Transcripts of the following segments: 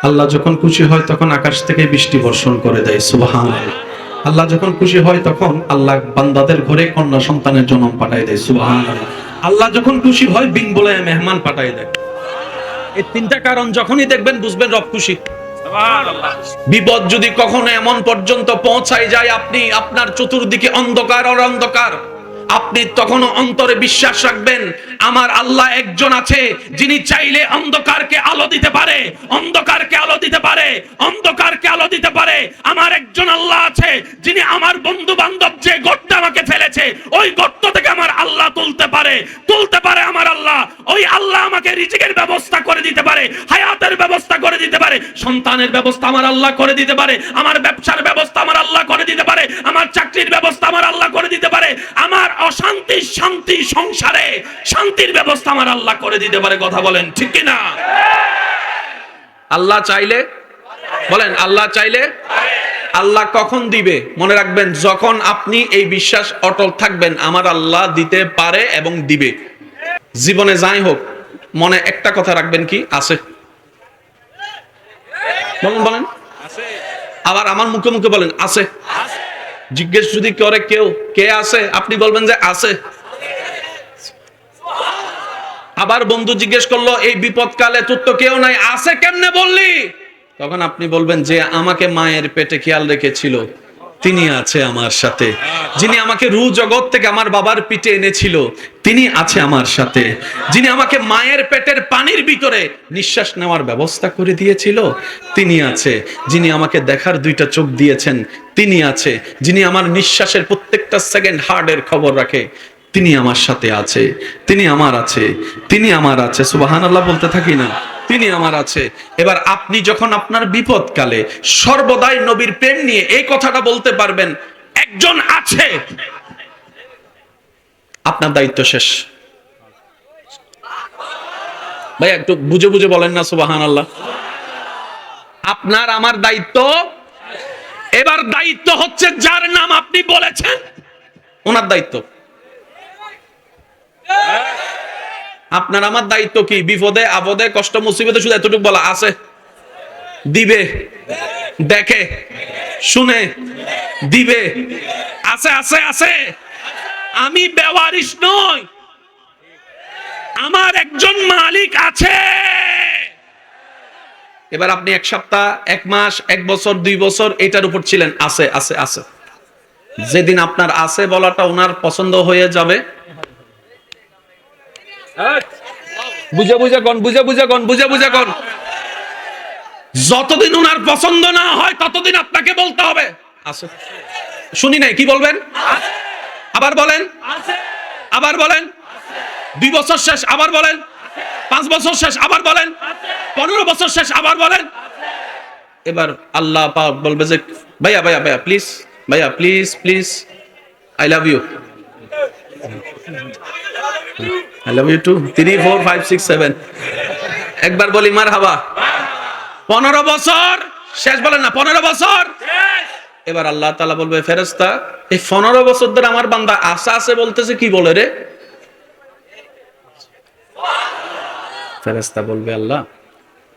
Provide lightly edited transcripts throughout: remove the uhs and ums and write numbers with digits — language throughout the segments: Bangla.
আল্লাহ যখন খুশি হয় তখন আকাশ থেকে বৃষ্টি বর্ষণ করে দেয়, সুবহানাল্লাহ। আল্লাহ যখন খুশি হয় তখন আল্লাহ বান্দাদের ঘরে কন্যা সন্তানের জন্ম পাঠায় দেয়, সুবহানাল্লাহ। আল্লাহ যখন খুশি হয় বিন বলে মেহমান পাঠায় দেয়। এই তিনটা কারণ যখনই দেখবেন বুঝবেন রব খুশি। বিপদ যদি কখনো এমন পর্যন্ত পৌঁছায় যায় আপনি আপনার চতুর্দিকে অন্ধকার আর অন্ধকার, আপনি তখনও অন্তরে বিশ্বাস রাখবেন আমার আল্লাহ একজন আছে যিনি চাইলে অন্ধকারকে আলো দিতে পারে, অন্ধকারকে আলো দিতে পারে, অন্ধকারকে আলো দিতে পারে। আমার একজন আল্লাহ আছে যিনি আমার বন্ধু বান্ধব যে গর্তে আমাকে ফেলেছে ওই গর্ত থেকে আমার আল্লাহ তুলতে পারে, তুলতে পারে আমার আল্লাহ। ওই আল্লাহ আমাকে রিজিকের ব্যবস্থা করে দিতে পারে, হায়াতের ব্যবস্থা করে দিতে পারে, সন্তানের ব্যবস্থা আমার আল্লাহ করে দিতে পারে, আমার ব্যবসার ব্যবস্থা আমার আল্লাহ করে দিতে পারে, আমার চাকরির ব্যবস্থা আমার আল্লাহ করে দিতে পারে, আমার অশান্তি শান্তি সংসারে শান্তির ব্যবস্থা আমার আল্লাহ করে দিতে পারে। কথা বলেন ঠিক কি না? আল্লাহ চাইলে, বলেন আল্লাহ চাইলে। আল্লাহ কখন দিবে? মনে রাখবেন যখন আপনি এই বিশ্বাস অটল থাকবেন আমার আল্লাহ দিতে পারে এবং দিবে। জীবনে যাই হোক মনে একটা কথা রাখবেন, কি আছে? বলেন বলেন আবার আমার মুখে মুখে বলেন আছে। জিজ্ঞেস যদি করে কেউ কে আছে, আপনি বলবেন যে আছে। আবার বন্ধু জিজ্ঞেস করলো এই বিপদকালে তোর তো কেউ নাই, আছে কেমনে বললি? তখন আপনি বলবেন যে আমাকে মায়ের পেটে খেয়াল রেখেছিল তিনি আছে আমার সাথে, যিনি আমাকে রু জগৎ থেকে আমার বাবার পিঠে এনেছিল তিনি আছে আমার সাথে, যিনি আমাকে মায়ের পেটের পানির ভিতরে নিঃশ্বাস নেওয়ার ব্যবস্থা করে দিয়েছিল তিনি আছে, যিনি আমাকে দেখার দুইটা চোখ দিয়েছেন তিনি আছে, যিনি আমার নিঃশ্বাসের প্রত্যেকটা সেকেন্ড হার্টের খবর রাখে তিনি আমার সাথে আছে, তিনি আমার আছে, তিনি আমার আছে। সুবহানাল্লাহ বলতে থাকি না, তিনি আমার আছে। এবার আপনি যখন আপনার বিপদকালে সর্বদাই নবীর প্রেম নিয়ে এই কথাটা বলতে পারবেন একজন আছে, আপনার দায়িত্ব শেষ। ভাই একটু বুঝে বুঝে বলেন না সুবহানাল্লাহ। আপনার আমার দায়িত্ব। এবার দায়িত্ব হচ্ছে যার নাম আপনি বলেছেন ওনার দায়িত্ব। আপনার আমার দায়িত্ব কি? বিপদে আপদে কষ্ট মুসিবতে শুধু এতটুকু বলা আছে, দিবে, দেখে, শুনে, দিবে, আছে আছে আছে। আমি বেওয়ারিশ নই, আমার একজন মালিক আছে। এবার আপনি এক সপ্তাহ, এক মাস, এক বছর, 2 বছর এটার উপর ছিলেন আছে আছে আছে। যেদিন আপনার আছে বলাটা ওনার পছন্দ হয়ে যাবে, বুঝে বুঝে কোন, বুঝে বুঝে কোন, বুঝে বুঝে কোন, যতদিন ওনার পছন্দ না হয় ততদিন আপনাকে বলতে হবে আছে। শুনি নাই কি বলবেন? আবার বলেন, আবার বলেন। 2 বছর শেষ আবার বলেন, 5 বছর শেষ আবার বলেন, 15 বছর শেষ আবার বলেন। এবার আল্লাহ পাক বলবে যে ভাইয়া ভাইয়া ভাইয়া প্লিজ, ভাইয়া please please, I love you, I love you too. 3 4 5 6 7 একবার বলি মারহাবা। 15 বছর শেষ, বলেন না 15 বছর শেষ। এবার আল্লাহ তাআলা বলবে ফেরেশতা এই 15 বছর ধরে আমার বান্দা আশা আছে বলতেছে কি বলে রে? ফেরেশতা বলবে আল্লাহ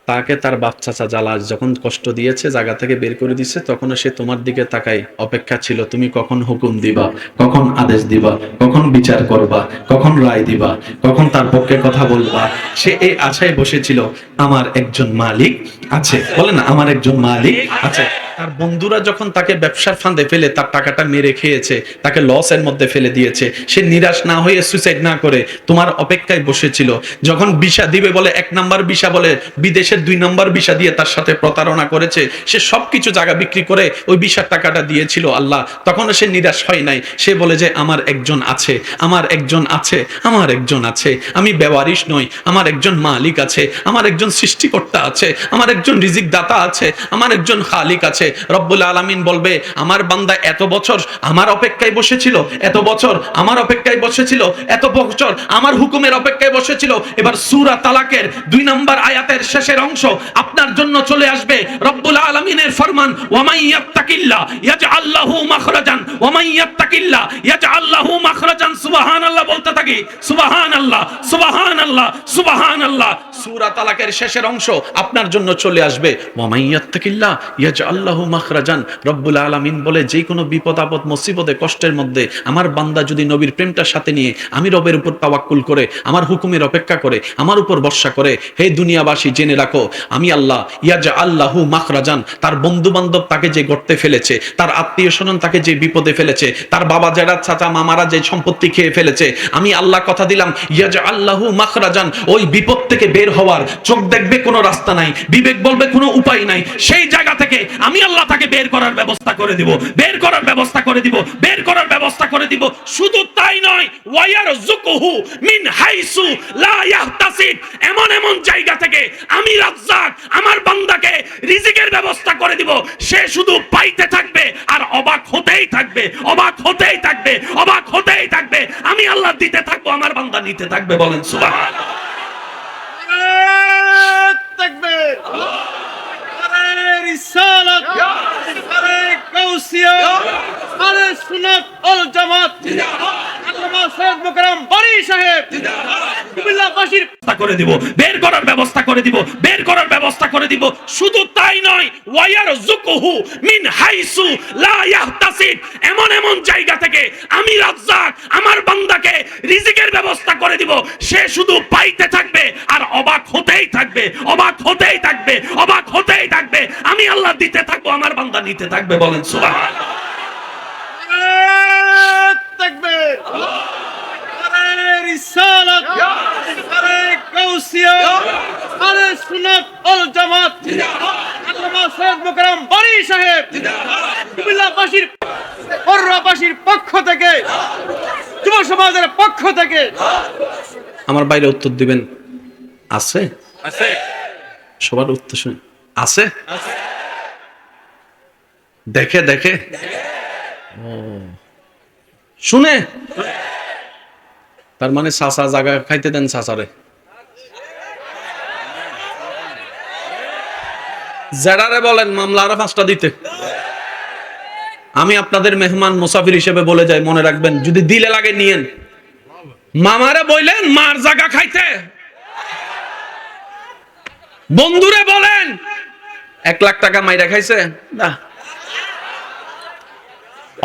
তাকে তার বাচ্চা চাচা যখন কষ্ট দিয়েছে জায়গা থেকে বের করে দিয়েছে তখন সে তোমার দিকে তাকাই অপেক্ষা ছিল তুমি কখন হুকুম দিবা, কখন আদেশ দিবা, কখন বিচার করবা, কখন রায় দিবা, কখন তার পক্ষে কথা বলবা। সে এই আশায় বসেছিল আমার একজন মালিক আছে, বলে না আমার একজন মালিক আছে। তার বন্ধুরা যখন তাকে ব্যবসার ফাঁদে ফেলে তার টাকাটা মেরে খেয়েছে, তাকে লসের মধ্যে ফেলে দিয়েছে, সে নিরাশ না হয়ে সুইসাইড না করে তোমার অপেক্ষায় বসেছিল। যখন ভিসা দিবে বলে 1 নাম্বার ভিসা বলে বিদেশের 2 নাম্বার ভিসা দিয়ে তার সাথে প্রতারণা করেছে, সে সবকিছু জায়গা বিক্রি করে ওই ভিসার টাকাটা দিয়েছিল আল্লাহ, তখন সে নিরাশ হয় নাই। সে বলে যে আমার একজন আছে, আমার একজন আছে, আমার একজন আছে, আমি বেওয়ারিশ নই, আমার একজন মালিক আছে, আমার একজন সৃষ্টিকর্তা আছে, আমার একজন রিজিক দাতা আছে, আমার একজন খালিক আছে। কাছে রব্বুল আলামিন বলবে আমার বান্দা এত বছর আমার অপেক্ষায় বসেছিল, এত বছর আমার অপেক্ষায় বসেছিল, এত বছর আমার হুকুমের অপেক্ষায় বসেছিল। এবার সূরা তালাকের 2 নম্বর আয়াতের শেষের অংশ আপনার জন্য চলে আসবে। রব্বুল আলামিনের ফরমান, ওয়া মান ইয়াত্তাকিল্লাহ ইয়াজআল লাহু মাখরাজান ওয়া মান ইয়াত্তাকিল্লাহ ইয়াজআল লাহু মাখরাজান। সুবহানাল্লাহ বলতে থাকি, সুবহানাল্লাহ সুবহানাল্লাহ সুবহানাল্লাহ। সূরা তালাকের শেষের অংশ আপনার জন্য চলে আসবে, ওয়া মান ইয়াত্তাকিল্লাহ ইয়াজআল লাহু মাখরাজান। রব্বুল আলামিন বলে যে কোনো বিপদ আপদ মুসিবতে কষ্টের মধ্যে আমার বান্দা যদি নবীর প্রেমটার সাথে নিয়ে আমি রবের উপর তাওয়াক্কুল করে আমার হুকুমের অপেক্ষা করে আমার উপর ভরসা করে, হে দুনিয়াবাসী জেনে রাখো আমি আল্লাহ ইয়াজআল লাহু মাখরাজান। তার বন্ধু বান্ধব তাকে যে গর্তে ফেলেছে, তার আত্মীয় স্বজন তাকে যে বিপদে ফেলেছে, তার বাবা জেরা চাচা মামারা যে সম্পত্তি খেয়ে ফেলেছে, আমি আল্লাহ কথা দিলাম ইয়াজআল লাহু মাখরাজান। ওই বিপদ থেকে বের হওয়ার চোখ দেখবে কোনো রাস্তা নাই, বিবেক বলবে কোনো উপায় নাই, সেই জায়গা থেকে আমি আল্লাহ তাকে বের করার ব্যবস্থা করে দিব, বের করার ব্যবস্থা করে দিব, বের করার ব্যবস্থা করে দিব। শুধু তাই নয়, ওয়ায়ারযুকুহু মিন হাইসু লা ইয়াহতাসিব। এমন এমন জায়গা থেকে আমি রাজ্জাক আমার বান্দাকে রিজিকের ব্যবস্থা করে দিব, সে শুধু পাইতে থাকবে আর অবাক হতেই থাকবে, অবাক হতেই থাকবে, অবাক হতেই থাকবে। আমি আল্লাহ দিতে থাকবো, আমার বান্দা নিতে থাকবে। বলেন সুবহানাল্লাহ। তাকবীর, আরে রিসালাত, আরে গাউসিয়া, আরে সুন্নাত ওয়াল জামাত, আল্লামা সৈয়দ মুকররম বারী সাহেব কুমিল্লাবাসীর করে দিব, বের করার ব্যবস্থা করে দিব, বের করার ব্যবস্থা করে দিব। শুধু তাই নয়, ওয়ায়ারযুকুহু মিন হাইসু লা ইয়াহতাসিব। এমন এমন জায়গা থেকে আমি রাজ্জাক আমার বান্দাকে রিজিকের ব্যবস্থা করে দিব, সে শুধু পাইতে থাকবে আর অবাক হতেই থাকবে, অবাক হতেই থাকবে, অবাক হতেই থাকবে। আমি আল্লাহ দিতে থাকবো, আমার বান্দা নিতে থাকবে। বলেন সুবহানাল্লাহ। তাকবীর, আরে রিসালাত, আরে গাউসিয়া, আরে সুন্নাত ওয়াল জামাত, আল্লামা সৈয়দ মুকররম বারী সাহেব কুমিল্লাবাসীর পৌরবাসীর পক্ষ থেকে, যুব সমাজের পক্ষ থেকে আমার বাইরে উত্তর দিবেন আছে? আছে, সবার উত্তর শুনে আছে? দেখে দেখে ও শুনে, তার মানে চাচা জায়গা খাইতে দেন চাচারে। জেরারে বলেন মামলা আরো 5টা দিতে। আমি আপনাদের মেহমান মুসাফির হিসেবে বলে যাই, মনে রাখবেন যদি দিলে লাগে নিয়েন। মামারে বললেন মার জায়গা খাইতে, বন্ধুরে বলেন 1 লাখ টাকা মাইরা খাইছে না।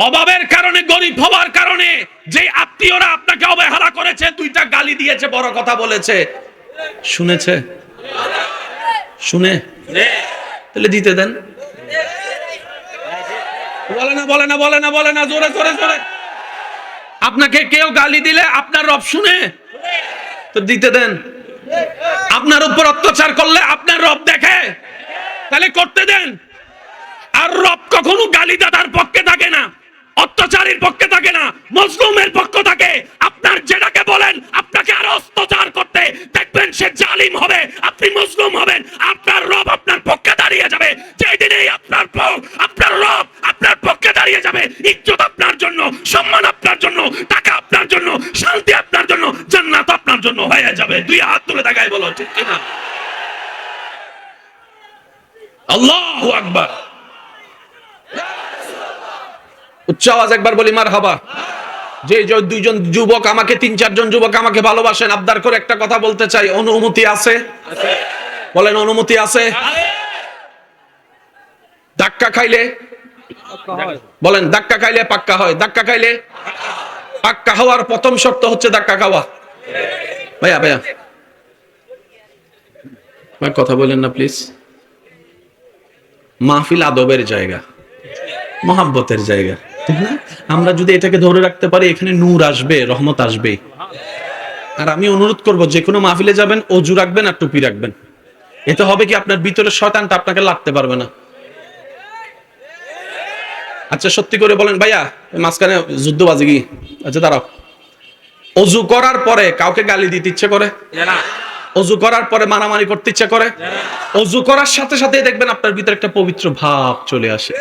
অভাবের কারণে, গরিব হওয়ার কারণে যে আত্মীয়রা আপনাকে অবহেলা করেছে, 2টা গালি দিয়েছে, বড় কথা বলেছে, শুনেছে? শুনে তাহলে দিতে দেন। বলে না বলে না বলে না বলে না, জোরে জোরে জোরে। আপনাকে কেউ গালি দিলে আপনার রব শুনে, তো দিতে দেন। আপনার উপর অত্যাচার করলে আপনার রব দেখে, তাহলে করতে দেন। আর রব কখনো গালিদাতার পক্ষে থাকে না, অত্যাচারীর পক্ষে থাকে না, মজলুমের পক্ষে থাকে। আপনার যেটাকে বলেন আপনাকে আরো অত্যাচার করতে, দেখবেন সে জালিম হবে, আপনি মজলুম হবেন, আপনার রব আপনার পক্ষে দাঁড়িয়ে যাবে। যেই দিনেই আপনার রব আপনার পক্ষে দাঁড়িয়ে যাবে, ইজ্জত আপনার জন্য, সম্মান আপনার জন্য, টাকা আপনার জন্য, শান্তি আপনার জন্য, জান্নাত আপনার জন্য হয়ে যাবে। 2 হাত তুলে তাকাই বলো ঠিক কিনা? আল্লাহু আকবার। উচ্চ আওয়াজ একবার বলি মারহাবা। যে 2জন যুবক আমাকে, 3-4 জন যুবক আমাকে ভালোবাসেন, আবদার করে একটা কথা বলতে চাই। অনুমতি আছে? বলেন অনুমতি আছে? ধাক্কা খাইলে বলেন, ধাক্কা খাইলে পাক্কা হয়। ধাক্কা খাইলে পাক্কা হওয়ার প্রথম শর্ত হচ্ছে ধাক্কা খাওয়া। ভাইয়া ভাইয়া কথা বলেন না প্লিজ। মাহফিল আদবের জায়গা, মহাব্বতের জায়গা, ঠিক না? আমরা যদি এটাকে ধরে রাখতে পারি, এখানে নূর আসবে, রহমত আসবে। আর আমি অনুরোধ করব, যে কোনো মাহফিলে যাবেন অজু রাখবেন আর টুপি রাখবেন। এতে হবে কি, আপনার ভিতরে শয়তানটা আপনাকে লাগতে পারবে না। আচ্ছা সত্যি করে বলেন ভাইয়া, মাঝখানে যুদ্ধবাজি কি? আচ্ছা দাঁড়াও, অজু করার পরে কাউকে গালি দিতে ইচ্ছে করে? অজু করার পরে মারামারি করতে ইচ্ছা করে? অজু করার সাথে সাথে দেখবেন আপনার ভিতরে একটা পবিত্র ভাব চলে আসে।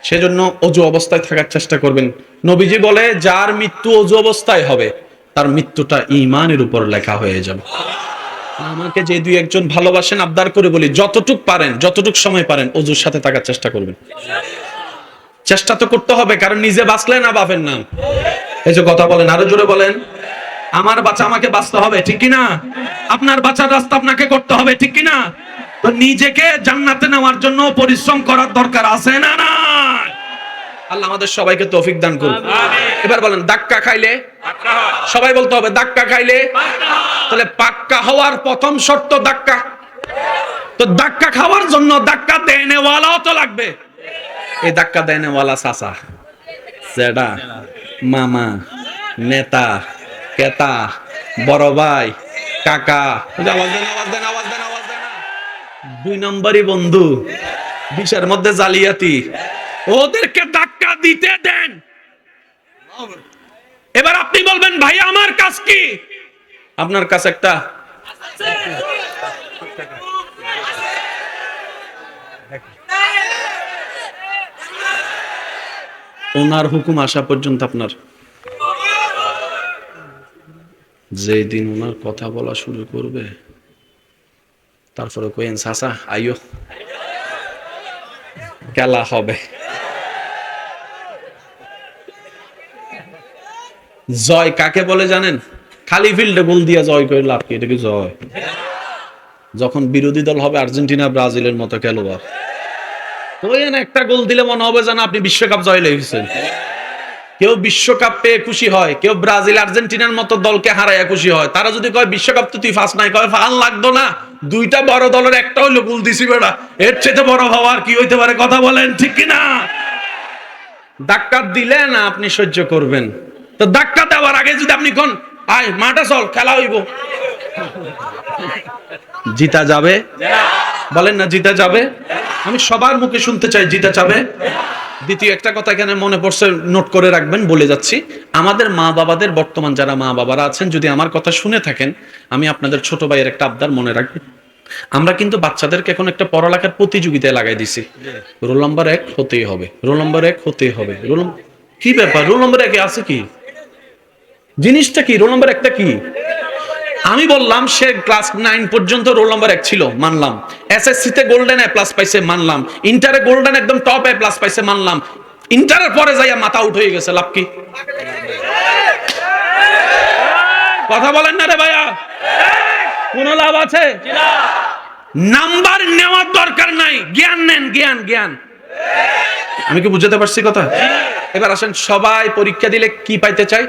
সেজন্য অজু অবস্থায় থাকার চেষ্টা করবেন। নবীজি বলে, যার মৃত্যু অজু অবস্থায় হবে তার মৃত্যুটা ঈমানের উপর লেখা হয়ে যাবে। আমাকে যে দুই একজন ভালোবাসেন, আবদার করে বলি, যতটুক পারেন, যতটুক সময় পারেন অজুর সাথে থাকার চেষ্টা করবেন। চেষ্টা তো করতে হবে, কারণ নিজে বাঁচলে না বাপের নাম। এই যে কথা বলেন, আরো জোরে বলেন। আমার বাঁচা আমাকে বাঁচতে হবে, ঠিক কিনা? আপনার বাঁচার রাস্তা আপনাকে করতে হবে, ঠিক কিনা? তো নিজেকে জান্নাতে নেওয়ার জন্য পরিশ্রম করার দরকার আছে না না? আল্লাহ আমাদের সবাইকে তৌফিক দান করুন। এবার বলেন, ধাক্কা খাইলে? সবাই বলতে হবে, ধাক্কা খাইলে? তাহলে পাক্কা হওয়ার প্রথম শর্ত ধাক্কা। তো ধাক্কা খাওয়ার জন্য ধাক্কা দেনেওয়ালাও তো লাগবে। এই ধাক্কা দেনেওয়ালা চাচা, জেডা, মামা, নেতা, কেতা, বড় ভাই, কাকা, আওয়াজ দেন, আওয়াজ দেন, আওয়াজ দেন, আওয়াজ দেন। 2 নম্বরই বন্ধু, বিষের মধ্যে জালিয়াতি, ওদেরকে ধাক্কা দিতে দেন। এবার আপনি বলবেন, ভাই আমার কাজ কি? আপনার কাছে একটা ওনার হুকুম আসা পর্যন্ত আপনার, যেই দিন ওনার কথা বলা শুরু করবে তারপরে কইেন, চাচা আইও, খেলা হবে। জয় কাকে বলে জানেন? খালি ফিল্ডে গোল দিয়ে জয় করে লাভ কি? এটা কি জয়? যখন বিরোধী দল হবে আর্জেন্টিনা ব্রাজিলের মতো খেলোয়াড়, তো একটা গোল দিলে মনে হবে যেন আপনি বিশ্বকাপ জয় লেগেছেন। কেউ বিশ্বকাপ পেয়ে খুশি হয়, কেউ ব্রাজিল আর্জেন্টিনার মতো দলকে হারাইয়া খুশি হয়। তারা যদি কয় বিশ্বকাপ তো তুই ফার্স্ট নাই, কয় ফাল লাগতো না, দুইটা বড় দলের একটা হইলো গোল দিছি বেড়া, এর চেয়ে বড় ভাব আর কি হইতে পারে? কথা বলেন, ঠিক কিনা? ধাক্কা দিলে না আপনি সহ্য করবেন, তো ধাক্কা দেওয়ার আগে যদি আপনি কোন আয় মাঠে চল খেলা হইব, জিতা যাবে? বলেন না জিতা যাবে? আমি সবার মুখে শুনতে চাই, জিতা যাবে? দ্বিতীয় একটা কথা এখানে মনে পড়ছে, নোট করে রাখবেন, বলে যাচ্ছি। আমাদের মা বাবাদের, বর্তমান যারা মা বাবারা আছেন, যদি আমার কথা শুনে থাকেন, আমি আপনাদের ছোট ভাইয়ের একটা আবদার মনে রাখবেন। আমরা কিন্তু বাচ্চাদেরকে এখন একটা পড়ালেখার প্রতিযোগিতায় লাগাই দিছি, রোল নাম্বার 1 হতেই হবে, রোল নাম্বার 1 হতেই হবে। কি ব্যাপার, রোল নাম্বার 1 আছে কি? জিনিসটা কি? রোল নাম্বার 1টা কি? আমি বললাম, সে ক্লাস 9 পর্যন্ত রোল নাম্বার 1 ছিল, মানলাম। এসএসসি তে গোল্ডেন এ প্লাস পাইছে, মানলাম। ইন্টারে গোল্ডেন একদম টপ এ প্লাস পাইছে, মানলাম। ইন্টারের পরে যাইয়া মাথা উঠ হয়ে গেছে, লাভ কি? কথা বলেন না রে ভাইয়া, কোন লাভ আছে? নাম্বার নেওয়ার দরকার নাই, জ্ঞান নেন, জ্ঞান, জ্ঞান। আমি কি বুঝাতে পারছি কথা? এবার আসেন, সবাই পরীক্ষা দিলে কি পাইতে চাই?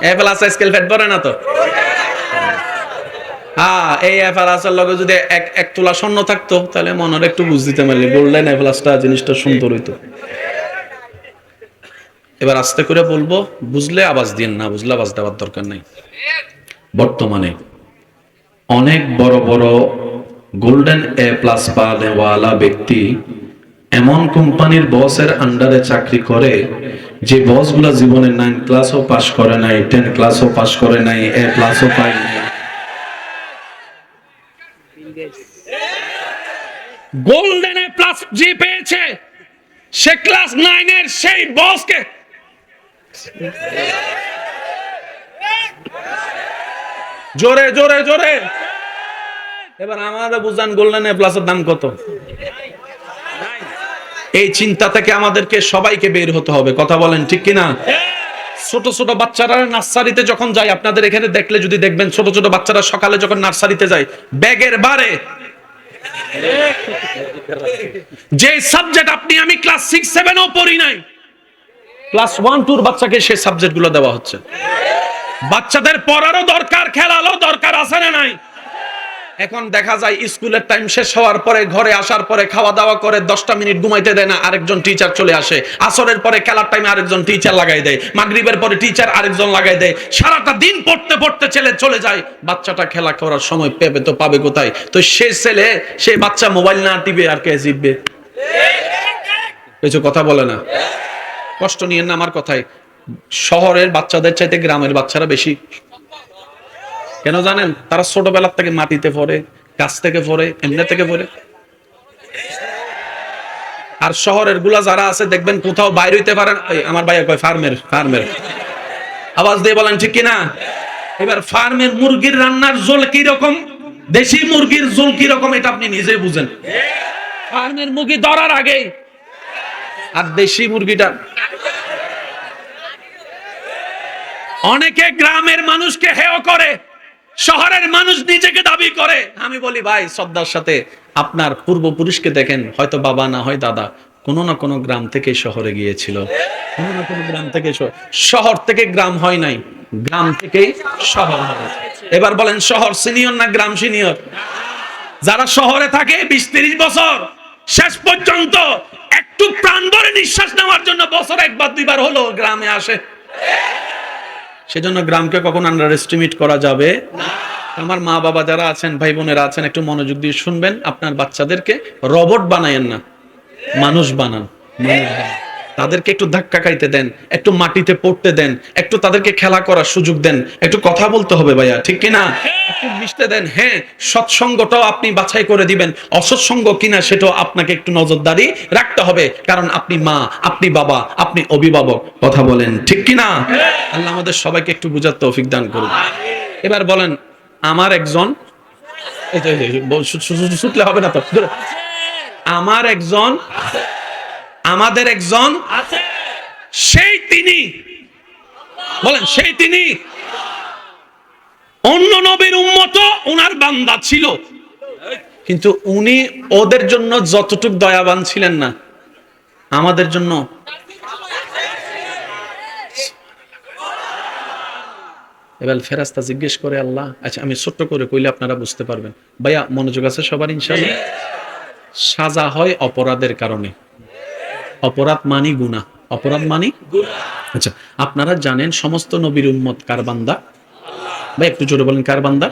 এ প্লাস স্কেল ফেট পড়ে না তো? হ্যাঁ, এই এ প্লাসের লগে যদি এক তোলা স্বর্ণ থাকতো, তাহলে মনের একটু বুঝ দিতে পারলি, বললেন এ প্লাসটা জিনিসটা সুন্দর হইতো। এবার আস্তে করে বলবো, বুঝলে আওয়াজ দিন, না বুঝলে আওয়াজ দেওয়ার দরকার নাই। বর্তমানে অনেক বড় বড় গোল্ডেন এ প্লাস পাওয়ালা ব্যক্তি এমন কোম্পানির বসের আন্ডারে চাকরি করে, যে বসগুলা জীবনে 9 ক্লাসও পাস করে নাই, 10 ক্লাসও পাস করে নাই, এ প্লাসও পায় নাই। গোল্ডেন এ প্লাস যে পেয়েছে, সে ক্লাস 9 এর সেই বসকে জোরে জোরে জোরে। এবার আমাদের বুঝান, গোল্ডেন এ প্লাসের দাম কত? এই চিন্তা থেকে আমাদেরকে সবাইকে বের হতে হবে, কথা বলেন, ঠিক কিনা? ছোট ছোট বাচ্চারা নার্সারিতে যখন যায়, আপনাদের এখানে দেখলে যদি দেখবেন, ছোট ছোট বাচ্চারা সকালে যখন নার্সারিতে যায়, ব্যাগের বারে যে সাবজেক্ট আপনি আমি ক্লাস 6 7 ও পড়ি নাই, ক্লাস 1 2 বাচ্চাকে সেই সাবজেক্ট গুলো দেওয়া হচ্ছে। বাচ্চাদের পড়ারও দরকার, খেলারও দরকার, আছে না নাই? এখন দেখা যায় স্কুলের টাইম শেষ হওয়ার পরে ঘরে আসার পরে খাওয়া দাওয়া করে 10টা মিনিট ঘুমাইতে দেয় না, আরেকজন টিচার চলে আসে। আসরের পরে খেলার টাইমে আরেকজন টিচার লাগাই দেয়, মাগরিবের পরে টিচার আরেকজন লাগাই দেয়। সারাটা দিন পড়তে পড়তে ছেলে চলে যায়, বাচ্চাটা খেলা করার সময় পেবে তো পাবে কোথায়? তো সেই বাচ্চা মোবাইল না টিপে আর কে জিতবে? কিছু কথা বলে না, কষ্ট নিয়েন না আমার কথায়। শহরের বাচ্চাদের চাইতে গ্রামের বাচ্চারা বেশি কেন জানেন? তারা ছোটবেলার থেকে মাটিতে পড়ে, গাছ থেকে পড়ে, এমনি থেকে পড়ে। আর শহরের গুলা যারা আছে দেখবেন কোথাও বাইরে হইতে পারেন। আমার ভাইয়া কয় ফার্মের আওয়াজ দিয়ে বলেন ঠিক কিনা? এবার ফার্মের মুরগির রান্নার ঝোল কি রকম, দেশি মুরগির ঝোল কি রকম, এটা আপনি নিজেই বুঝেন। ফার্মের মুরগি ধরার আগে আর দেশি মুরগিটা। অনেকে গ্রামের মানুষকে হেয় করে, শহরের মানুষ নিজেকে দাবি করে। আমি বলি ভাই শ্রদ্ধার সাথে, আপনার পূর্বপুরুষকে দেখেন, হয়তো বাবা না হয় দাদা, কোনো না কোনো গ্রাম থেকে শহরে গিয়েছিল, কোনো না কোনো গ্রাম থেকে শহর থেকে গ্রাম হয় নাই, গ্রাম থেকেই শহর হয়। এবার বলেন শহর সিনিয়র না গ্রাম সিনিয়র? যারা শহরে থাকে 20-30 বছর, শেষ পর্যন্ত একটু প্রাণ ভরে নিঃশ্বাস নেওয়ার জন্য বছর একবার দুইবার হলো গ্রামে আসে। সেজন্য গ্রামকে কখনো আন্ডার এস্টিমেট করা যাবে না। আমার মা বাবা যারা আছেন, ভাই বোনেরা আছেন, একটু মনোযোগ দিয়ে শুনবেন। আপনার বাচ্চাদেরকে রোবট বানায়েন না, মানুষ বানান। তাদেরকে একটু ধাক্কা খাইতে দেন, একটু মাটিতে পড়তে দেন, একটু তাদেরকে খেলা করার সুযোগ দেন, একটু কথা বলতে হবে ভাইয়া, ঠিক কিনা? একটু মিশতে দেন। হ্যাঁ, সৎসঙ্গটাও আপনি বাছাই করে দিবেন, অসৎসঙ্গ কিনা সেটাও আপনাকে একটু নজরদারি রাখতে হবে, কারণ আপনি মা, আপনি বাবা, আপনি অভিভাবক। কথা বলেন ঠিক কিনা? আল্লাহ আমাদের সবাইকে একটু বুঝার তৌফিক দান করুন। এবার বলেন, আমার একজন, ছুটলে হবে না তো, আমার একজন, আমাদের একজন আছে, সেই তিনি, বলেন সেই তিনি অন্য নবীর উম্মত, ওনার বান্দা ছিল, কিন্তু উনি ওদের জন্য যতটুক দয়াবান ছিলেন না, আমাদের জন্য। এবার ফেরেশতা জিজ্ঞেস করে আল্লাহ, আচ্ছা আমি ছোট্ট করে কইলে আপনারা বুঝতে পারবেন। ভাইয়া মনোযোগ আছে সবার ইনশাআল্লাহ? সাজা হয় অপরাধের কারণে। অপরাধ মানি গুনাহ, অপরাধ মানি গুনাহ। আচ্ছা, আপনারা জানেন সমস্ত নবীর উম্মত কার বান্দা? ভাই একটু জোরে বলেন, কার বান্দা?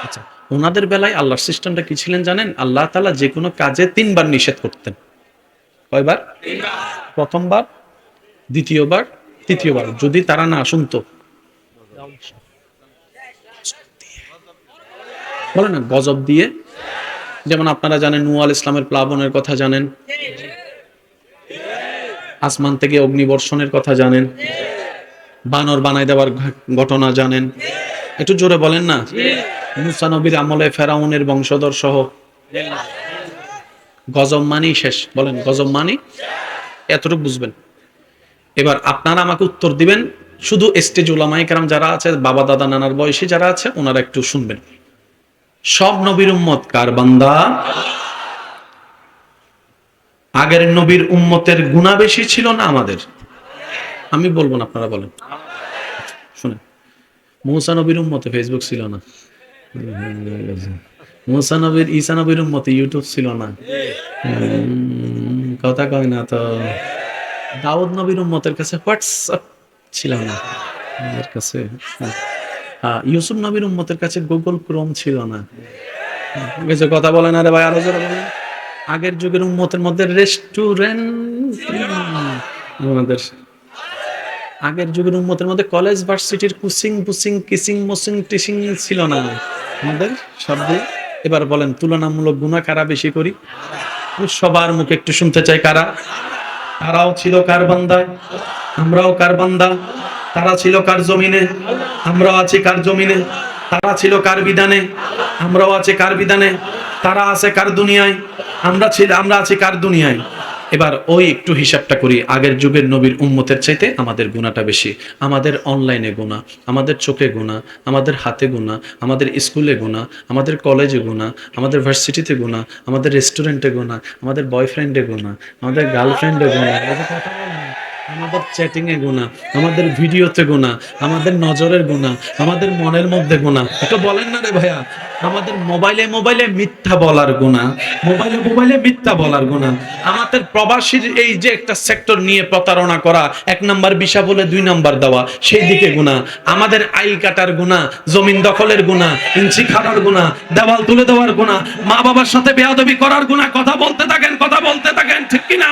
আচ্ছা, ওনাদের বেলায় আল্লাহর সিস্টেমটা কি ছিলেন জানেন? আল্লাহ তাআলা যে কোনো কাজে 3 বার নিষেধ করতেন। কয়বার? 3 বার। প্রথমবার, দ্বিতীয়বার, তৃতীয়বার। যদি তারা না শুনতো, বলে না গজব দিয়ে। যেমন আপনারা জানেন নূহ আলাইহিস সালামের প্লাবনের কথা জানেন, আসমান থেকে অগ্নিবর্ষণের কথা জানেন, বানর বানাই দেওয়ার ঘটনা জানেন। একটু জোরে বলেন না। মুসা নবীর আমলে ফেরাউনের বংশধর সহ গজব মানি শেষ। বলেন গজব মানি, এতটুকু বুঝবেন। এবার আপনারা আমাকে উত্তর দিবেন, শুধু স্টেজ উলামায়ে কেরাম যারা আছে, বাবা দাদা নানার বয়সী যারা আছে, ওনারা একটু শুনবেন। সব নবীর উম্মত কার বান্দা? আগের নবীর উম্মতের গুনাহ বেশি ছিল না আমাদের? আমি বলবো না, আপনারা বলেন। শুনেন, মুসা নবীর উম্মতে ফেসবুক ছিল না, মুসা নবীর, ঈসা নবীর উম্মতে ইউটিউব ছিল না, কথা কয় না তো। দাউদ নবীর উম্মতের কাছে হোয়াটসঅ্যাপ ছিল না, আমাদের কাছে। ইউসুফ নবীর উম্মতের কাছে গুগল ক্রোম ছিল না। কিছু কথা বলেন, আরে ভাই আরো জোরে বলেন। আগের যুগের উম্মতের মধ্যে রেস্টুরেন্ট, আমাদের আগের যুগের উম্মতের মধ্যে কলেজ ভার্সিটির কুচিং বুচিং কিচিং মোচিং টিচিং ছিল না আমাদের শব্দে। এবার বলেন তুলনামূলক গুনাহ কারা বেশি করি? সবার মুখে একটু শুনতে চাই, কারা? তারাও ছিল কার বান্দা? আমরাও কার বান্দা? তারা ছিল কার জমিনে? আমরাও আছি কার জমিনে? তারা ছিল কার বিধানে? আমরাও আছি কার বিধানে? তারা আছে কার দুনিয়ায়? আমরা আছি কার দুনিয়ায়? এবার ওই একটু হিসাবটা করি। আগের যুগের নবীর উম্মতের চাইতে আমাদের গুনাহটা বেশি। আমাদের অনলাইনে গুনাহ, আমাদের চোখে গুনাহ, আমাদের হাতে গুনাহ, আমাদের স্কুলে গুনাহ, আমাদের কলেজে গুনাহ, আমাদের ভার্সিটিতে গুনাহ, আমাদের রেস্টুরেন্টে গুনাহ, আমাদের বয়ফ্রেন্ডে গুনাহ, আমাদের গার্লফ্রেন্ডে গুনাহ, আমাদের চ্যাটিং এ গুনাহ, আমাদের ভিডিওতে গুনাহ, আমাদের নজরের গুনাহ, আমাদের মনের মধ্যে গুনাহ। এটা বলেন না রে ভাইয়া। আমাদের মোবাইলে মিথ্যা বলার গুনাহ, মোবাইলে মিথ্যা বলার গুনাহ। আমাদের প্রবাসীর এই যে একটা সেক্টর নিয়ে প্রতারণা করা, 1 নাম্বার ভিসা বলে 2 নাম্বার দেওয়া, সেই দিকে গুনাহ। আমাদের আইল কাটার গুনাহ, জমিন দখলের গুনাহ, ইঞ্চি খাটার গুনাহ, দেওয়াল তুলে দেওয়ার গুনাহ, মা বাবার সাথে বেয়াদবি করার গুনাহ। কথা বলতে থাকেন, ঠিক কিনা?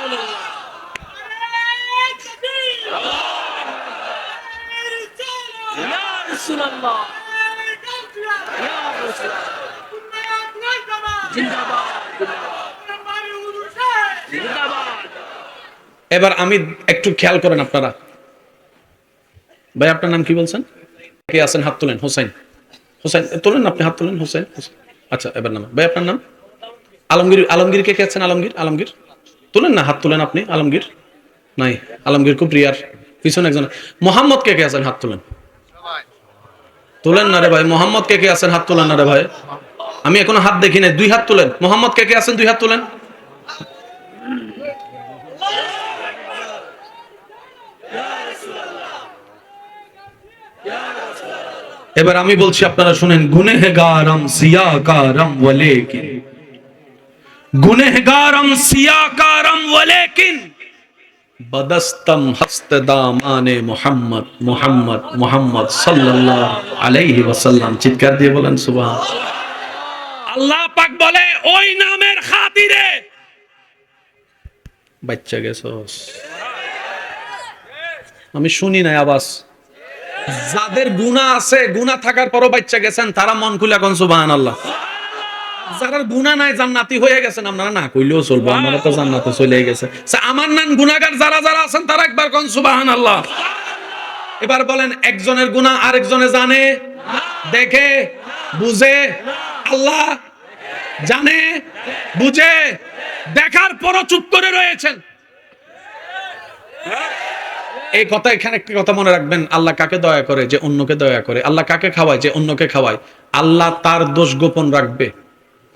এবার আমি একটু খেয়াল করেন আপনারা, ভাই আপনার নাম কি বলছেন? কে আছেন হাত তোলেন? হোসেন, হোসেন তোলেন, আপনি হাত তোলেন। হোসেন, আচ্ছা এবার নাম। ভাই আপনার নাম? আলমগীর, আলমগীর কে কে আছেন? আলমগীর, আলমগীর তোলেন না, হাত তোলেন আপনি। আলমগীর নাই, আলমগীর খুব রিয়ার। পিছনে একজন। মোহাম্মদ কে কে আছেন? হাত তোলেন। তোলেন না রে ভাই। মোহাম্মদ কে কে আছেন? হাত তোলেন না রে ভাই। আমি এখনো হাত দেখি নাই, দুই হাত তোলেন। মোহাম্মদ কে কে আছেন? দুই হাত তোলেন। এবার আমি বলছি, আপনারা শুনেন। গুনেহগারম সিয়াকারম ওয়ালেকিন, গুনেহগারম সিয়াকারম ওয়ালেকিন বদস্তম হস্ত দামানে মুহাম্মদ, মুহাম্মদ, মুহাম্মদ সাল্লাল্লাহু আলাইহি ওয়াসাল্লাম। চিৎকার দিয়ে বলেন সুবহান। আল্লাহ পাক বলে, ওই নামের খাতিরে বাচ্চা গেছস। আমি শুনি নাই আওয়াজ। যাদের গুনাহ আছে, গুনাহ থাকার পরও বাচ্চা গেছেন, তারা মন খুলে কোন সুবহানাল্লাহ। যারা গুনাহ নাই জান্নাতি হয়ে গেছেন, আপনারা না কইলেও চলবে, আপনারা তো জান্নাতে চলে গেছে। আমার নাম গুনাহগার যারা যারা আছেন, তারা একবার কোন সুবহানাল্লাহ। এবার বলেন, একজনের গুনাহ আরেকজনে জানে, দেখে, বুঝে? আল্লাহ জানে, বুঝে, দেখার পরও চুপ করে রয়েছেন। এই কথা, এখানে একটা কথা মনে রাখবেন। আল্লাহ কাকে দয়া করে? যে অন্যকে দয়া করে। আল্লাহ কাকে খাওয়ায়? যে অন্যকে খাওয়ায়। আল্লাহ তার দোষ গোপন রাখবে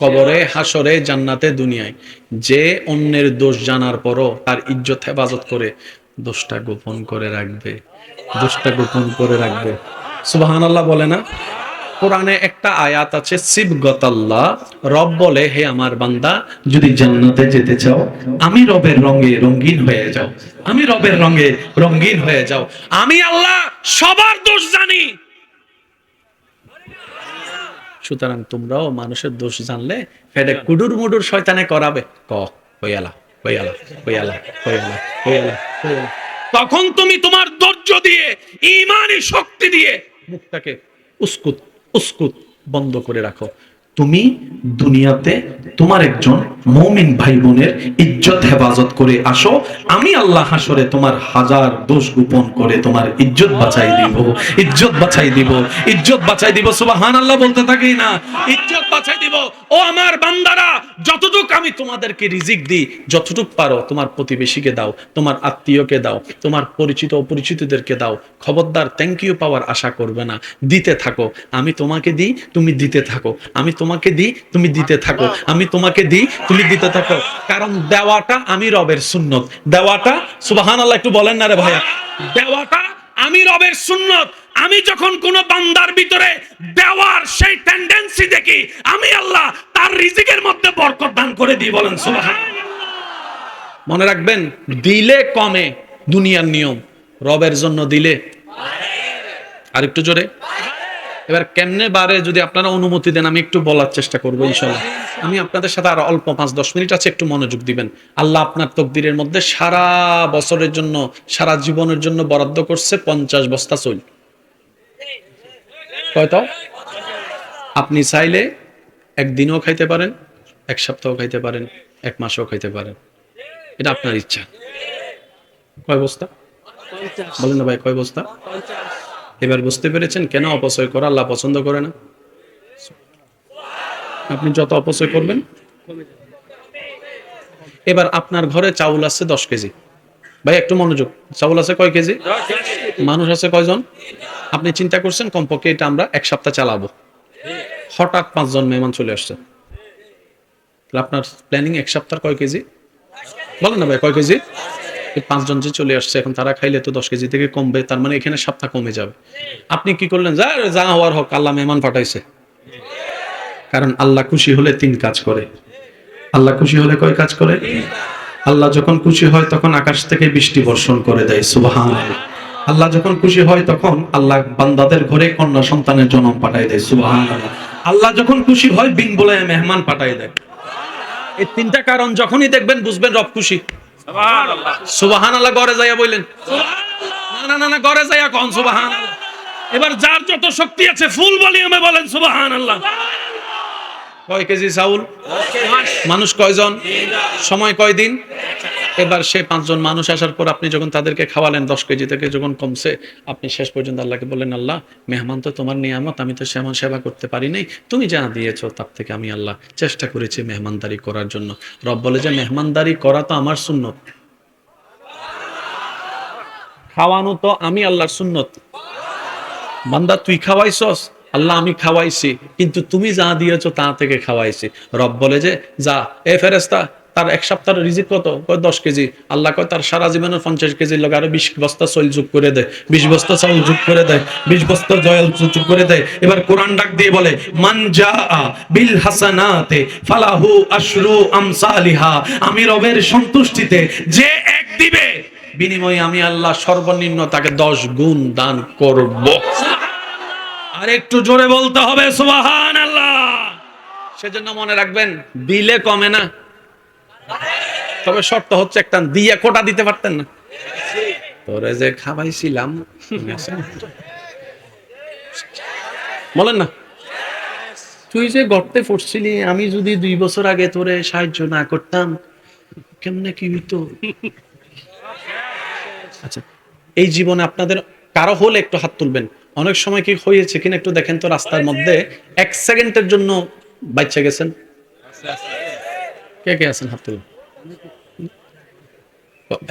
কবরে, হাসরে, জান্নাতে, দুনিয়ায়। যে অন্যের দোষ জানার পরও তার ইজ্জত হেফাজত করে, দোষটা গোপন করে রাখবে, দোষটা গোপন করে রাখবে। সুবহানাল্লাহ বলে না? কোরআনে একটা আয়াত আছে, সিবগতাল্লাহ। রব বলে, হে আমার বান্দা, যদি জান্নাতে যেতে চাও, আমি রবের রঙে রঙিন হয়ে যাও, আমি রবের রঙে রঙিন হয়ে যাও। আমি আল্লাহ সবার দোষ জানি, সুতরাং তোমরাও মানুষের দোষ জানলে ফেডে কুডুর মুডুর শয়তানে করাবে। হইয়ালা, হইয়ালা, হইয়ালা, হইয়ালা, হইয়ালা, হইয়ালা। তখন তুমি তোমার ধৈর্য দিয়ে, ঈমানি শক্তি দিয়ে মুখটাকে উস্কুত উস্কুত বন্ধ করে রাখো। তুমি দুনিয়াতে তোমার একজন মুমিন ভাই বোনের ইজ্জত হেফাজত করে আসো। আমি আল্লাহ হাসরে তোমার হাজার দোষ গোপন করে তোমার ইজ্জত বাঁচাই দিব, ইজ্জত বাঁচাই দিব, ইজ্জত বাঁচাই দিব। সুবহানাল্লাহ বলতে থাকি না? ইজ্জত বাঁচাই দিব। ও আমার বান্দারা, যতটুকু আমি তোমাদেরকে রিজিক দিই, যতটুকু পারো তোমার প্রতিবেশীকে দাও, তোমার আত্মীয়কে দাও, তোমার পরিচিত অপরিচিতদেরকে দাও। খবরদার থ্যাংক ইউ পাওয়ার আশা করবে না, দিতে থাকো। আমি তোমাকে দিই, তুমি দিতে থাকো। আমি তোমাকে দিই, তুমি দিতে থাকো। আমি তোমাকে দিই, তুমি দিতে থাকো। কারণ দেওয়াটা আমি রবের সুন্নত। দেওয়াটা, সুবহানাল্লাহ একটু বলেন না রে ভাইয়া, দেওয়াটা আমি রবের সুন্নত। আমি যখন কোন বান্দার ভিতরে দেওয়ার সেই টেন্ডেন্সি দেখি, আমি আল্লাহ তার রিজিকের মধ্যে বরকত দান করে দিই। বলেন সুবহানাল্লাহ। মনে রাখবেন, দিলে কমে, দুনিয়ার নিয়ম। রবের জন্য দিলে আরেকটু জোরে। এবার কেমনে বারে, যদি আপনারা অনুমতি দেন আমি একটু বলার চেষ্টা করবো ইনশাআল্লাহ। আমি আপনাদের সাথে আরো অল্প 5-10 মিনিট আছে, একটু মনোযোগ দিবেন। আল্লাহ আপনার তকদিরের মধ্যে সারা বছরের জন্য, সারা জীবনের জন্য বরাদ্দ করছে 50 বস্তা চুল। কয়টা? আপনি চাইলে একদিনও খাইতে পারেন, এক সপ্তাহ খাইতে পারেন, এক মাসও খাইতে পারেন, এটা আপনার ইচ্ছা। কয় বস্তা বলেন না ভাই, কয় বস্তা? এবার বুঝতে পেরেছেন কেন অপচয় করা আল্লাহ পছন্দ করে না? আপনি যত অপচয় করবেন। এবার আপনার ঘরে চাউল আছে 10 কেজি। ভাই একটু মনোযোগ। চাউল আছে কয় কেজি? মানুষ আছে কয়জন? আপনি চিন্তা করছেন কমপক্ষে এটা আমরা এক সপ্তাহ চালাবো। হঠাৎ 5 জন মেহমান চলে আসছে, আপনার প্ল্যানিং এক সপ্তাহ কয় কেজি? বলেন না ভাই, কয় কেজি? 5 জন যে চলে আসছে, এখন তারা খাইলে তো 10 কেজি থেকে কমবে, তার মানে এখানে সপ্তাহ কমে যাবে। আপনি কি করলেন? যা হওয়ার হোক, আল্লাহ মেহমান পাঠাইছে। কারণ আল্লাহ খুশি হলে 3 কাজ করে। আল্লাহ খুশি হলে কয় কাজ করে? আল্লাহ যখন খুশি হয় তখন আকাশ থেকে বৃষ্টি বর্ষণ করে দেয়। সুবহানাল্লাহ। আল্লাহ যখন খুশি হয় তখন আল্লাহ বান্দাদের ঘরে কন্যা সন্তানের জন্ম পাঠায় দেয়। সুবহানাল্লাহ। আল্লাহ যখন খুশি হয় বিন বলে মেহমান পাঠায় দেয়। এই 3টা কারণ যখনই দেখবেন বুঝবেন রব খুশি। সুবহানাল্লাহ। সুবহানাল্লাহ। ঘরে যাইয়া বললেন সুবহানাল্লাহ। না, ঘরে যাইয়া কোন সুবহানাল্লাহ। এবার যার যত শক্তি আছে ফুল ভলিউমে বলেন সুবহানাল্লাহ। কয় কেজি চাউল, মানুষ কয়জন, সময় কয়দিন। এবার সে 5 জন মানুষ আসার পর আপনি যখন তাদেরকে খাওয়ালেন 10 কেজি থেকে যখন কমছে, আপনি শেষ পর্যন্ত আল্লাহকে বললেন, আল্লাহ মেহমান তো তোমার নিয়ামত, আমি তো সেমন সেবা করতে পারি নাই, তুমি যা দিয়েছো তার থেকে আমি আল্লাহ চেষ্টা করেছি মেহমানদারি করার জন্য। রব বলে যে মেহমানদারি করা তো আমার সুন্নত, খাওয়ানো তো আমি আল্লাহর সুন্নত। বান্দা তুই খাওয়াইছস, আল্লাহ আমি খাওয়াইছি, কিন্তু তুমি যা দিয়েছো তা থেকে খাওয়াইছি। রব বলে যে যা, এ ফেরেশতা তার 1 সপ্তাহের রিজিক কত, কয় 10 কেজি। আল্লাহ কয় তার সারা জীবনের 50 কেজির লগে আরো 20 বস্তা চাউল যোগ করে দেয়, 20 বস্তা চাউল যোগ করে দেয়, 20 বস্তা জল যোগ করে দেয়। এবার কোরআন ডাক দিয়ে বলে, মান জাআ বিল হাসানাতে ফালাহু আশরু আমসালিহা। আমি রবের সন্তুষ্টিতে যে এক দিবে, বিনিময়ে আমি আল্লাহ সর্বনিম্ন তাকে 10 গুণ দান করব। আর একটু জোরে বলতে হবে সুবহানাল্লাহ। সেজন্য মনে রাখবেন, দিলে কমে না, তবে শর্ত হচ্ছে একটা, দিয়ে কোটা দিতে পারতেন না। তোরে যে খাওয়াইছিলাম, বলেন না, তুই যে গর্তে পড়ছিলি, আমি যদি 2 বছর আগে তোরে সাহায্য না করতাম কেমনে কি হইতো। আচ্ছা, এই জীবনে আপনাদের কারো হলে একটু হাত তুলবেন। অনেক সময় কি হয়েছে কিনা একটু দেখেন তো, রাস্তার মধ্যে 1 সেকেন্ডের জন্য বাচ্চা গেছেন, কে কে আছেন হাত তুলুন।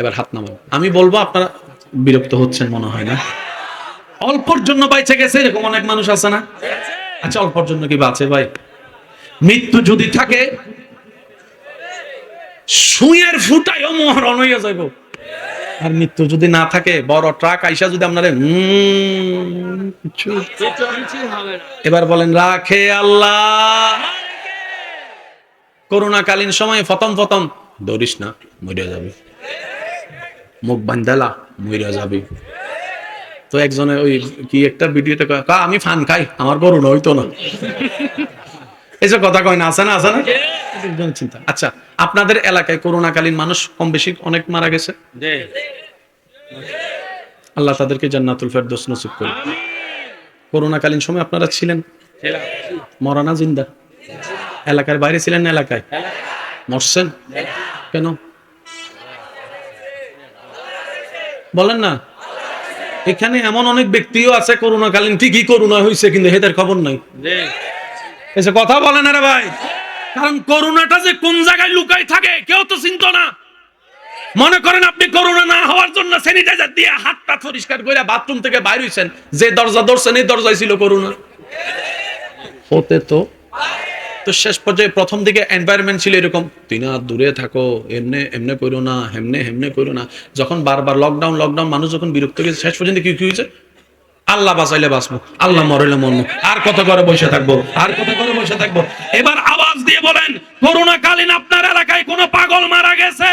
এবার হাত নামান। আমি বলবো, আপনারা বিরক্ত হচ্ছেন মনে হয় না? অল্পর জন্য বাইচে গেছে এরকম অনেক মানুষ আছে না? আচ্ছা, অল্পর জন্য কি বাঁচে ভাই? মৃত্যু যদি থাকে, সুইয়ের ফুটায়ও মহরণ হইয়া যাইব। আর মৃত্যু যদি না থাকে, বড় ট্রাক আইসা যদি আপনারে এবার বলেন রাখে আল্লাহ। করোনাকালীন সময়ে প্রথম দৌড়িস না, মরিয়া যাবে, মুখ বান্ধালা মরিয়া যাবে। তো একজনে ওই কি একটা ভিডিওতে কয়, আমি ফান খাই, আমার করোনা হইতো না। এসব কথা কয় না, আছে না, আছে না? চিন্তা। আচ্ছা, আপনাদের এলাকায় করোনাকালীন মানুষ কম বেশি অনেক মারা গেছে, আল্লাহ তাদেরকে জান্নাতুল ফেরদৌস নসিব করুন। করোনাকালীন সময় আপনারা ছিলেন, মরা না জিন্দা? এলাকার বাইরে ছিলেন না এলাকায়? মরছেন কেন বলেন না? এখানে এমন অনেক ব্যক্তিও আছে করোনাকালীন ঠিকই করোনা হয়েছে, কিন্তু এদের খবর নাই। এসে কথা বলেন না রে ভাই, কারণ করোনাটা যে কোন জায়গায় লুকাই থাকে কেউ তো চিন্তা না। মনে করেন আপনি করোনা না হওয়ার জন্য স্যানিটাইজার দিয়ে হাতটা পরিষ্কার করে বাথরুম থেকে বাইর হইছেন, যে দরজা ধরছেন এই দরজায় ছিল করোনা হতে। তো শেষ পর্যায়ে প্রথম দিকে এনভায়রনমেন্ট ছিল এরকম, তুই না দূরে থাকো, এমনে এমনে করো না, হেমনে করো না। যখন বারবার লকডাউন মানুষ যখন বিরক্ত হয়েছে, শেষ পর্যন্ত কি হয়েছে, আল্লাহ বাঁচাইলে বাঁচবো, আল্লাহ মরাইলে মরবো, আর কত করে বসে থাকবো, আর কত করে বসে থাকবো। এবার আওয়াজ দিয়ে বলেন, করোনা কালীন আপনার এলাকায় কোন পাগল মারা গেছে?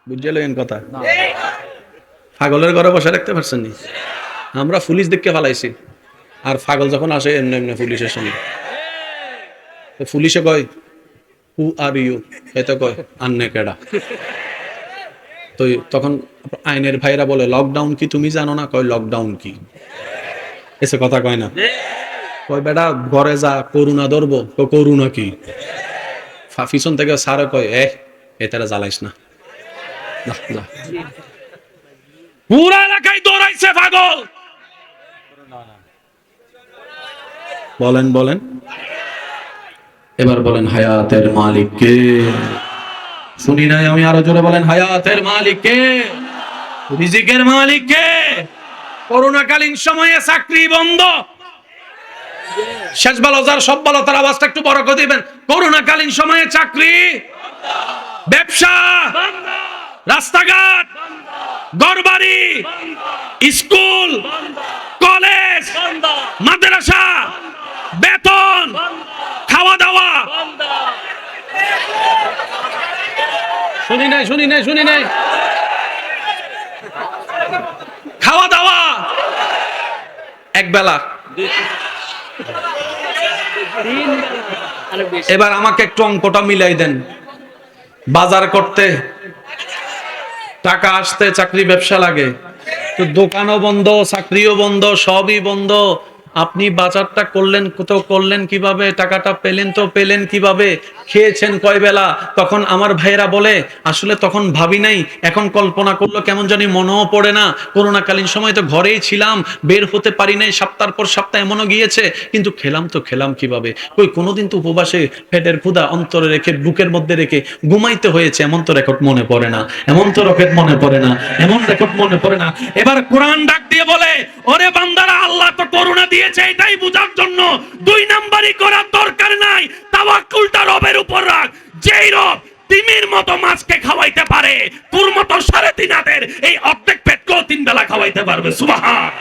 বুঝলেন কথা? পাগলের ঘরে বসে রাখতে পারছেন নি? আমরা পুলিশ দেখতে ফালাইছি, আর পাগল যখন আসে এমনি এমনি পুলিশের সঙ্গে, পুলিশে কয় হু আর ইউ, এতে কয় আন্নে কেডা। তো তখন আইনের ভাইরা বলে লকডাউন কি তুমি জানো না? কয় লকডাউন কি, এসে কথা কয় না। কয় বেটা ঘরে যা, করোনা ধরবো। করোনা কি? পিছন থেকে সারে কয় এটারা জ্বালাইস না। পুরা এলাকায় দৌড়াইছে পাগল। বলেন এবার বলেন হায়াতের মালিক কে? শুনি নাই আমি, আরো জোরে বলেন হায়াতের মালিক কে? রিজিকের মালিক কে? করোনাকালীন সময়ে চাকরি বন্ধ, শেষ ভালো যার সব ভালো, তার আওয়াজটা একটু বড় করে দিবেন। করোনাকালীন সময়ে চাকরি, ব্যবসা, রাস্তাঘাট, ঘরবাড়ি, স্কুল, কলেজ, মাদ্রাসা, বেতন, খাওয়া দাওয়া। শুনি নাই খাওয়া দাওয়া এক বেলা। এবার আমাকে একটু অঙ্কটা মিলাই দেন। বাজার করতে টাকা আসতে চাকরি ব্যবসা লাগে, তো দোকানও বন্ধ, চাকরিও বন্ধ, সবই বন্ধ। আপনি বাজারটা করলেন তো করলেন কিভাবে, টাকাটা পেলেন তো পেলেন কিভাবে, খেয়েছেন কয় বেলা? তখন আমার ভাইয়েরা বলে আসলে তখন ভাবি নাই, এখন কল্পনা করলো কেমন জানি মনেও পড়ে না। করোনাকালীন সময় তো ঘরেই ছিলাম, বের হতে পারি নাই, সপ্তাহের পর সপ্তাহ এমনও গিয়েছে, কিন্তু খেলাম তো খেলাম কিভাবে? কই কোনোদিন তো উপবাসে পেটের ক্ষুধা অন্তরে রেখে বুকের মধ্যে রেখে ঘুমাইতে হয়েছে, এমন তো রেকর্ড মনে পড়ে না, এমন তো রকেট মনে পড়ে না, এমন রেকর্ড মনে পড়ে না। এবার কোরআন ডাক দিয়ে বলে, ওরে বান্দারা, আল্লাহ তো করুণা দিয়েছে এটাই বুঝার জন্য, দুই নাম্বারই করার দরকার নাই, তাওয়াক্কুলটা রবের উপর রাখ। যেই রব তিমির মতো মাছকে খাওয়াইতে পারে, তোর মতো 3.5 হাতের এই অর্ধেক পেটকেও 3 বেলা খাওয়াইতে পারবে। সুবহান।